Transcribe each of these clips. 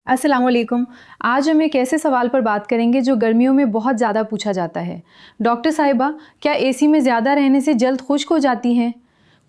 अस्सलाम वालेकुम। आज हम एक ऐसे सवाल पर बात करेंगे जो गर्मियों में बहुत ज़्यादा पूछा जाता है। डॉक्टर साहिबा, क्या एसी में ज़्यादा रहने से जल्द खुश्क हो जाती हैं?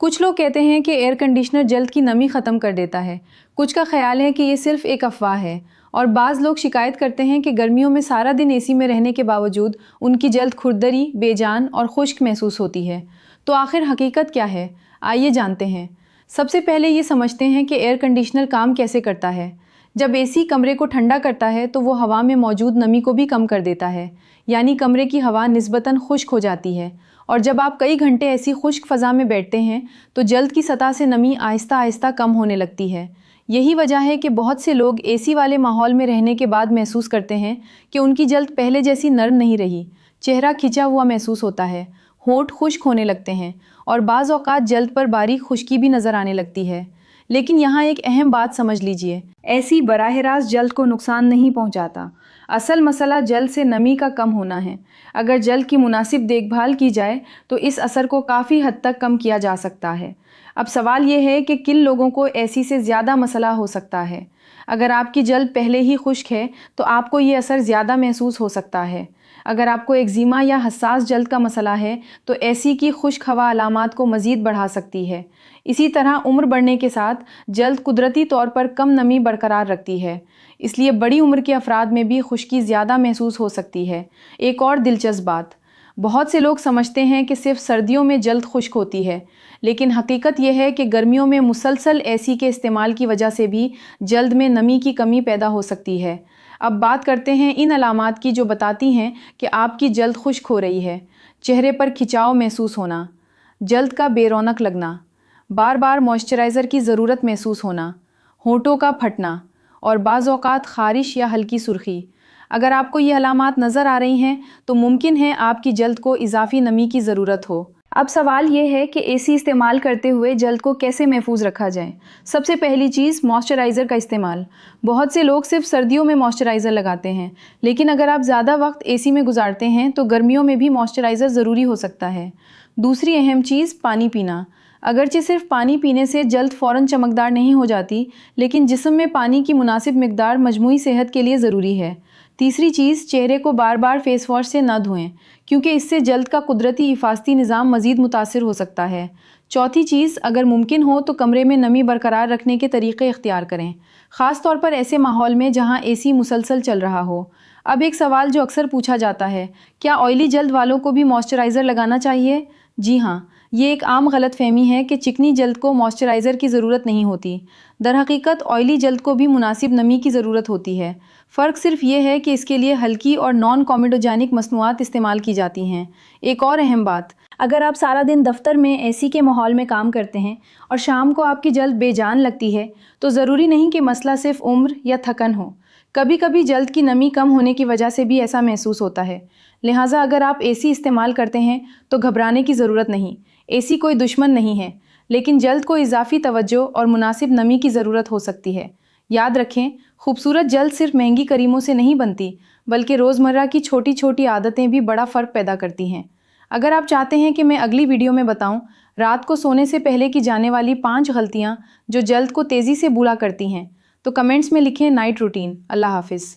कुछ लोग कहते हैं कि एयर कंडीशनर जल्द की नमी ख़त्म कर देता है। कुछ का ख्याल है कि ये सिर्फ एक अफवाह है। और बाज़ लोग शिकायत करते हैं कि गर्मियों में सारा दिन एसी में रहने के बावजूद उनकी जल्द खुरदरी, बेजान और खुश्क महसूस होती है। तो आखिर हकीकत क्या है? आइए जानते हैं। सबसे पहले ये समझते हैं कि एयर कंडीशनर काम कैसे करता है। जब एसी कमरे को ठंडा करता है तो वो हवा में मौजूद नमी को भी कम कर देता है, यानी कमरे की हवा निस्बतन खुश्क हो जाती है। और जब आप कई घंटे ऐसी खुश्क फ़ज़ा में बैठते हैं तो जल्द की सतह से नमी आहिस्ता आहिस्ता कम होने लगती है। यही वजह है कि बहुत से लोग एसी वाले माहौल में रहने के बाद महसूस करते हैं कि उनकी जल्द पहले जैसी नरम नहीं रही। चेहरा खिंचा हुआ महसूस होता है, होंठ खुश्क होने लगते हैं और बाज़ औक़ात जल्द पर बारीक खुश्की भी नज़र आने लगती है। लेकिन यहाँ एक अहम बात समझ लीजिए, एसी बराह रास्त जल्द को नुकसान नहीं पहुँचाता। असल मसला जल्द से नमी का कम होना है। अगर जल्द की मुनासिब देखभाल की जाए तो इस असर को काफ़ी हद तक कम किया जा सकता है। अब सवाल ये है कि किन लोगों को एसी से ज़्यादा मसला हो सकता है। अगर आपकी जल्द पहले ही खुश्क है तो आपको ये असर ज़्यादा महसूस हो सकता है। अगर आपको एक्जिमा या हसास जल्द का मसला है तो एसी की खुश्क हवा अलामात को मज़ीद बढ़ा सकती है। इसी तरह उम्र बढ़ने के साथ जल्द कुदरती तौर पर कम नमी बरकरार रखती है, इसलिए बड़ी उम्र के अफराद में भी खुश्की ज़्यादा महसूस हो सकती है। एक और दिलचस्प बात, बहुत से लोग समझते हैं कि सिर्फ सर्दियों में जल्द खुश्क होती है, लेकिन हकीकत यह है कि गर्मियों में मुसलसल एसी के इस्तेमाल की वजह से भी जल्द में नमी की कमी पैदा हो सकती है। अब बात करते हैं इन अलामात की जो बताती हैं कि आपकी जल्द खुश्क हो रही है। चेहरे पर खिंचाव महसूस होना, जल्द का बेरौनक लगना, बार बार मॉइस्चराइज़र की ज़रूरत महसूस होना, होंठों का फटना और बाज़ औक़ात ख़ारिश या हल्की सुर्खी। अगर आपको ये अलामात नज़र आ रही हैं तो मुमकिन है आपकी जल्द को इजाफ़ी नमी की ज़रूरत हो। अब सवाल ये है कि एसी इस्तेमाल करते हुए जल्द को कैसे महफूज रखा जाए। सबसे पहली चीज़, मॉइस्चराइज़र का इस्तेमाल। बहुत से लोग सिर्फ सर्दियों में मॉइस्चराइज़र लगाते हैं, लेकिन अगर आप ज़्यादा वक्त एसी में गुजारते हैं तो गर्मियों में भी मॉइस्चराइज़र ज़रूरी हो सकता है। दूसरी अहम चीज़, पानी पीना। अगरचे सिर्फ पानी पीने से जल्द फ़ौरन चमकदार नहीं हो जाती, लेकिन जिस्म में पानी की मुनासिब मिकदार मजमूई सेहत के लिए ज़रूरी है। तीसरी चीज़, चेहरे को बार बार फेस वॉश से न धोएं, क्योंकि इससे जल्द का कुदरती हिफाजती निज़ाम मज़ीद मुतासिर हो सकता है। चौथी चीज़, अगर मुमकिन हो तो कमरे में नमी बरकरार रखने के तरीक़े इख्तियार करें, ख़ास तौर पर ऐसे माहौल में जहाँ एसी मुसलसल चल रहा हो। अब एक सवाल जो अक्सर पूछा जाता है, क्या ऑयली जल्द वालों को भी मॉइस्चराइज़र लगाना चाहिए? जी हाँ, ये एक आम गलतफहमी है कि चिकनी जल्द को मॉइस्चराइज़र की ज़रूरत नहीं होती। दरहकीकत ऑयली जल्द को भी मुनासिब नमी की ज़रूरत होती है। फ़र्क सिर्फ ये है कि इसके लिए हल्की और नॉन कॉमेडोजेनिक मसनूआत इस्तेमाल की जाती हैं। एक और अहम बात, अगर आप सारा दिन दफ्तर में एसी के माहौल में काम करते हैं और शाम को आपकी जल्द बेजान लगती है तो ज़रूरी नहीं कि मसला सिर्फ उम्र या थकन हो। कभी कभी जल्द की नमी कम होने की वजह से भी ऐसा महसूस होता है। लिहाजा अगर आप एसी इस्तेमाल करते हैं तो घबराने की ज़रूरत नहीं। एसी कोई दुश्मन नहीं है, लेकिन जल्द को इजाफी तवज्जो और मुनासिब नमी की ज़रूरत हो सकती है। याद रखें, खूबसूरत जल्द सिर्फ महंगी क्रीमों से नहीं बनती, बल्कि रोज़मर्रा की छोटी छोटी आदतें भी बड़ा फ़र्क पैदा करती हैं। अगर आप चाहते हैं कि मैं अगली वीडियो में बताऊं रात को सोने से पहले की जाने वाली 5 गलतियां जो जल्द को तेज़ी से बूढ़ा करती हैं, तो कमेंट्स में लिखें नाइट रूटीन। अल्लाह हाफिज़।